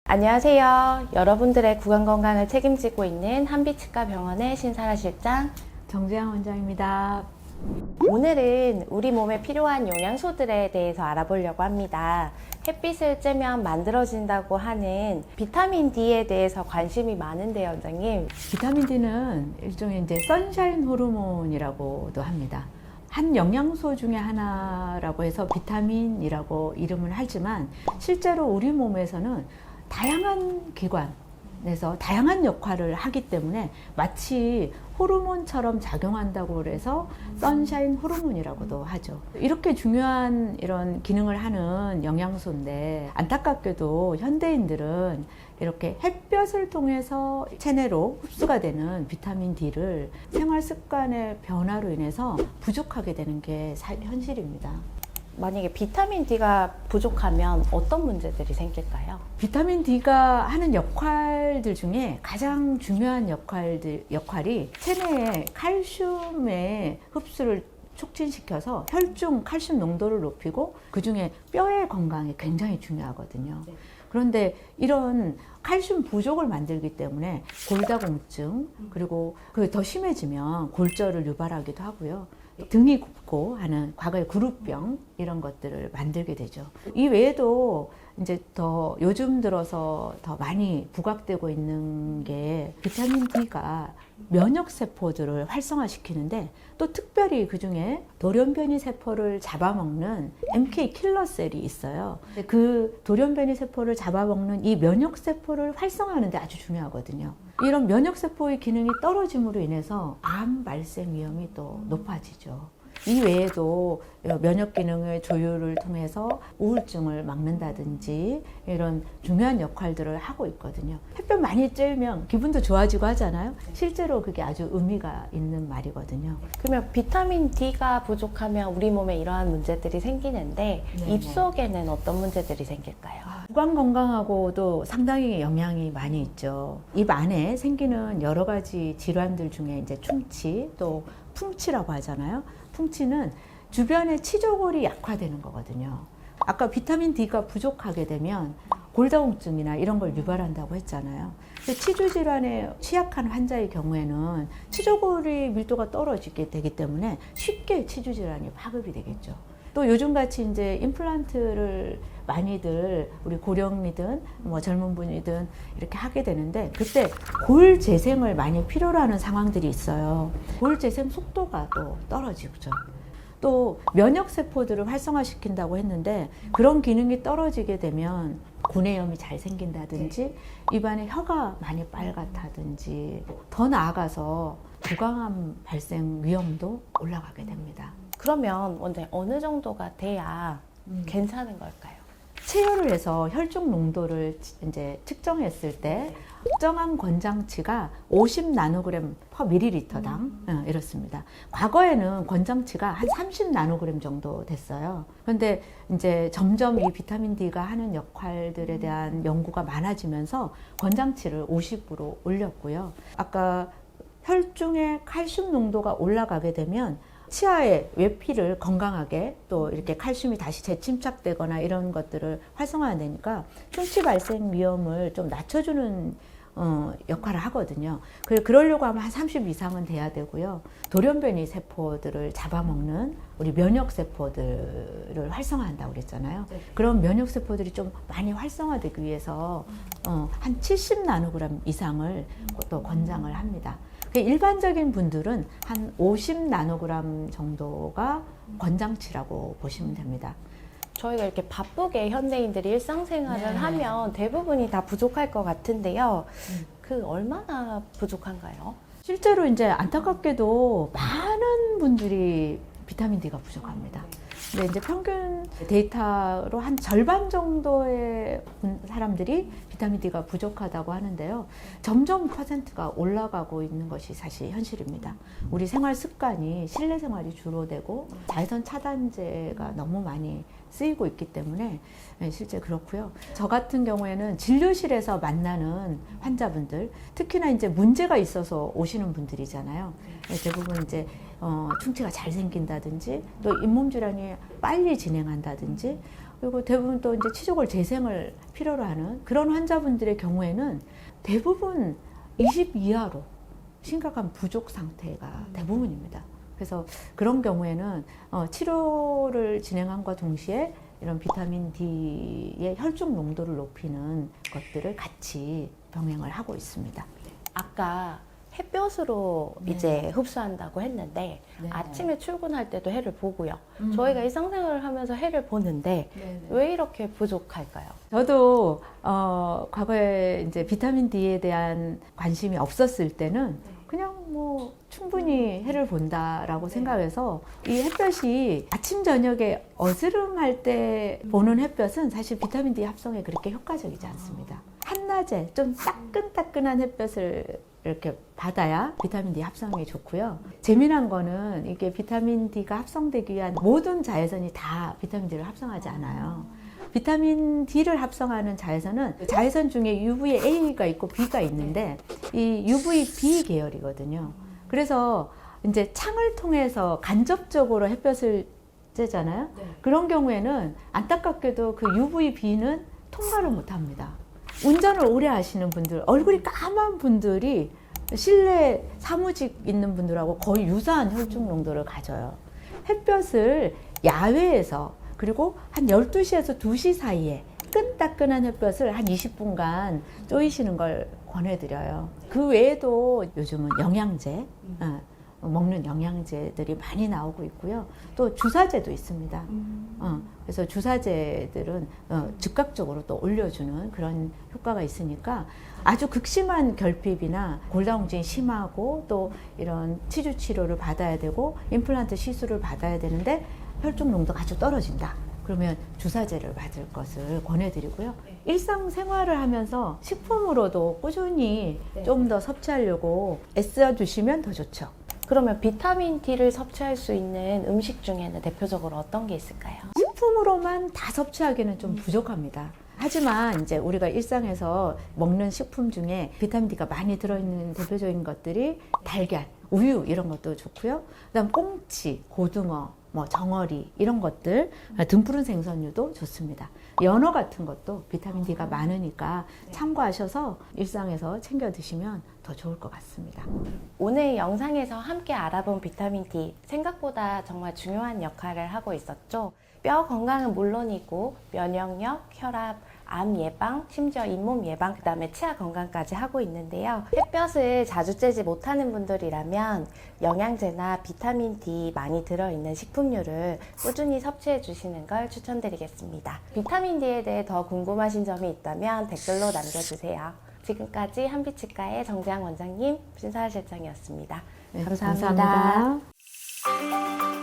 안녕하세요. 여러분들의 구강 건강을 책임지고 있는 한빛치과병원의 신사라 실장 정재양 원장입니다. 오늘은 우리 몸에 필요한 영양소들에 대해서 알아보려고 합니다. 햇빛을 쬐면 만들어진다고 하는 비타민 D에 대해서 관심이 많은데요, 원장님. 비타민 D는 일종의 이제 선샤인 호르몬이라고도 합니다. 한 영양소 중에 하나라고 해서 비타민이라고 이름을 하지만 실제로 우리 몸에서는 다양한 기관에서 다양한 역할을 하기 때문에 마치 호르몬처럼 작용한다고 해서 선샤인 호르몬이라고도 하죠. 이렇게 중요한 이런 기능을 하는 영양소인데 안타깝게도 현대인들은 이렇게 햇볕을 통해서 체내로 흡수가 되는 비타민 D를 생활 습관의 변화로 인해서 부족하게 되는 게 현실입니다. 만약에 비타민 D가 부족하면 어떤 문제들이 생길까요? 비타민 D가 하는 역할들 중에 가장 중요한 역할이 체내의 칼슘의 흡수를 촉진시켜서 혈중 칼슘 농도를 높이고 그 중에 뼈의 건강이 굉장히 중요하거든요. 그런데 이런 칼슘 부족을 만들기 때문에 골다공증 그리고 그게 더 심해지면 골절을 유발하기도 하고요. 등이 굽고 하는 과거의 그룹병 이런 것들을 만들게 되죠. 이 외에도 이제 더 요즘 들어서 더 많이 부각되고 있는 게 비타민 D가 면역 세포들을 활성화시키는데 또 특별히 그 중에 돌연변이 세포를 잡아먹는 MK 킬러 셀이 있어요. 그 돌연변이 세포를 잡아먹는 이 면역 세포를 활성화하는데 아주 중요하거든요. 이런 면역 세포의 기능이 떨어짐으로 인해서 암 발생 위험이 또 높아지죠. 이 외에도 면역 기능의 조율을 통해서 우울증을 막는다든지 이런 중요한 역할들을 하고 있거든요. 햇볕 많이 쬐면 기분도 좋아지고 하잖아요. 실제로 그게 아주 의미가 있는 말이거든요. 그러면 비타민 D가 부족하면 우리 몸에 이러한 문제들이 생기는데 네네. 입속에는 어떤 문제들이 생길까요? 구강 건강하고도 상당히 영향이 많이 있죠. 입 안에 생기는 여러 가지 질환들 중에 이제 충치 또 풍치라고 하잖아요. 풍치는 주변의 치조골이 약화되는 거거든요. 아까 비타민 D가 부족하게 되면 골다공증이나 이런 걸 유발한다고 했잖아요. 치주 질환에 취약한 환자의 경우에는 치조골의 밀도가 떨어지게 되기 때문에 쉽게 치주 질환이 파급이 되겠죠. 또 요즘같이 이제 임플란트를 많이들 우리 고령이든 뭐 젊은 분이든 이렇게 하게 되는데 그때 골 재생을 많이 필요로 하는 상황들이 있어요. 골 재생 속도가 또 떨어지죠. 또 면역 세포들을 활성화시킨다고 했는데 그런 기능이 떨어지게 되면 구내염이 잘 생긴다든지 입안에 혀가 많이 빨갛다든지 더 나아가서 구강암 발생 위험도 올라가게 됩니다. 그러면 원장님 어느 정도가 돼야 괜찮은 걸까요? 체열을 해서 혈중 농도를 이제 측정했을 때 특정한 권장치가 50 나노그램 퍼 밀리리터당 이렇습니다. 과거에는 권장치가 한 30 나노그램 정도 됐어요. 그런데 이제 점점 이 비타민 D가 하는 역할들에 대한 연구가 많아지면서 권장치를 50으로 올렸고요. 아까 혈중의 칼슘 농도가 올라가게 되면 치아의 외피를 건강하게 또 이렇게 칼슘이 다시 재침착되거나 이런 것들을 활성화되니까 충치 발생 위험을 좀 낮춰주는 역할을 하거든요. 그러려고 하면 한 30 이상은 돼야 되고요. 돌연변이 세포들을 잡아먹는 우리 면역 세포들을 활성화한다고 그랬잖아요. 그런 면역 세포들이 좀 많이 활성화되기 위해서 한 70 나노그램 이상을 또 권장을 합니다. 일반적인 분들은 한 50 나노그램 정도가 권장치라고 보시면 됩니다. 저희가 이렇게 바쁘게 현대인들이 일상생활을 네. 하면 대부분이 다 부족할 것 같은데요. 그 얼마나 부족한가요? 실제로 이제 안타깝게도 많은 분들이 비타민 D가 부족합니다. 근데 이제 평균 데이터로 한 절반 정도의 사람들이 비타민 D가 부족하다고 하는데요. 점점 퍼센트가 올라가고 있는 것이 사실 현실입니다. 우리 생활 습관이 실내 생활이 주로 되고 자외선 차단제가 너무 많이 쓰이고 있기 때문에 실제 그렇고요. 저 같은 경우에는 진료실에서 만나는 환자분들, 특히나 이제 문제가 있어서 오시는 분들이잖아요. 대부분 이제 충치가 잘 생긴다든지 또 잇몸 질환이 빨리 진행한다든지 그리고 대부분 또 이제 치조골 재생을 필요로 하는 그런 환자분들의 경우에는 대부분 20 이하로 심각한 부족 상태가 대부분입니다. 그래서 그런 경우에는 치료를 진행함과 동시에 이런 비타민 D의 혈중 농도를 높이는 것들을 같이 병행을 하고 있습니다. 아까 햇볕으로 네. 이제 흡수한다고 했는데 네. 아침에 출근할 때도 해를 보고요. 음. 저희가 일상생활을 하면서 해를 보는데 네네. 왜 이렇게 부족할까요? 저도 과거에 이제 비타민 D에 대한 관심이 없었을 때는 그냥 뭐 충분히 해를 본다라고 생각해서 이 햇볕이 아침 저녁에 어스름할 때 보는 햇볕은 사실 비타민 D 합성에 그렇게 효과적이지 않습니다. 한낮에 좀 따끈따끈한 햇볕을 이렇게 받아야 비타민 D 합성이 좋고요. 재미난 거는 이게 비타민 D가 합성되기 위한 모든 자외선이 다 비타민 D를 합성하지 않아요. 비타민 D를 합성하는 자외선은 자외선 중에 UVA가 있고 B가 있는데 이 UVB 계열이거든요. 그래서 이제 창을 통해서 간접적으로 햇볕을 쬐잖아요. 그런 경우에는 안타깝게도 그 UVB는 통과를 못 합니다. 운전을 오래 하시는 분들, 얼굴이 까만 분들이 실내 사무직 있는 분들하고 거의 유사한 혈중 농도를 가져요. 햇볕을 야외에서 그리고 한 12시에서 2시 사이에 뜨끈따끈한 햇볕을 한 20분간 쪼이시는 걸 권해드려요. 그 외에도 요즘은 영양제, 먹는 영양제들이 많이 나오고 있고요. 또 주사제도 있습니다. 그래서 주사제들은 즉각적으로 또 올려주는 그런 효과가 있으니까 아주 극심한 결핍이나 골다공증이 심하고 또 이런 치주 치료를 받아야 되고 임플란트 시술을 받아야 되는데 혈중 농도가 아주 떨어진다. 그러면 주사제를 받을 것을 권해드리고요. 일상생활을 하면서 식품으로도 꾸준히 좀 더 섭취하려고 애써주시면 더 좋죠. 그러면 비타민 D를 섭취할 수 있는 음식 중에는 대표적으로 어떤 게 있을까요? 식품으로만 다 섭취하기는 좀 부족합니다. 하지만 이제 우리가 일상에서 먹는 식품 중에 비타민 D가 많이 들어있는 대표적인 것들이 달걀, 우유 이런 것도 좋고요. 그다음 꽁치, 고등어, 뭐 정어리 이런 것들, 등푸른 생선류도 좋습니다. 연어 같은 것도 비타민 D가 많으니까 참고하셔서 일상에서 챙겨 드시면 더 좋을 것 같습니다. 오늘 영상에서 함께 알아본 비타민 D 생각보다 정말 중요한 역할을 하고 있었죠. 뼈 건강은 물론이고 면역력, 혈압, 암 예방, 심지어 잇몸 예방, 그 다음에 치아 건강까지 하고 있는데요. 햇볕을 자주 쬐지 못하는 분들이라면 영양제나 비타민 D 많이 들어있는 식품류를 꾸준히 섭취해 주시는 걸 추천드리겠습니다. 비타민 D에 대해 더 궁금하신 점이 있다면 댓글로 남겨주세요. 지금까지 한빛치과의 정재양 원장님, 신사실장이었습니다. 네, 감사합니다. 감사합니다.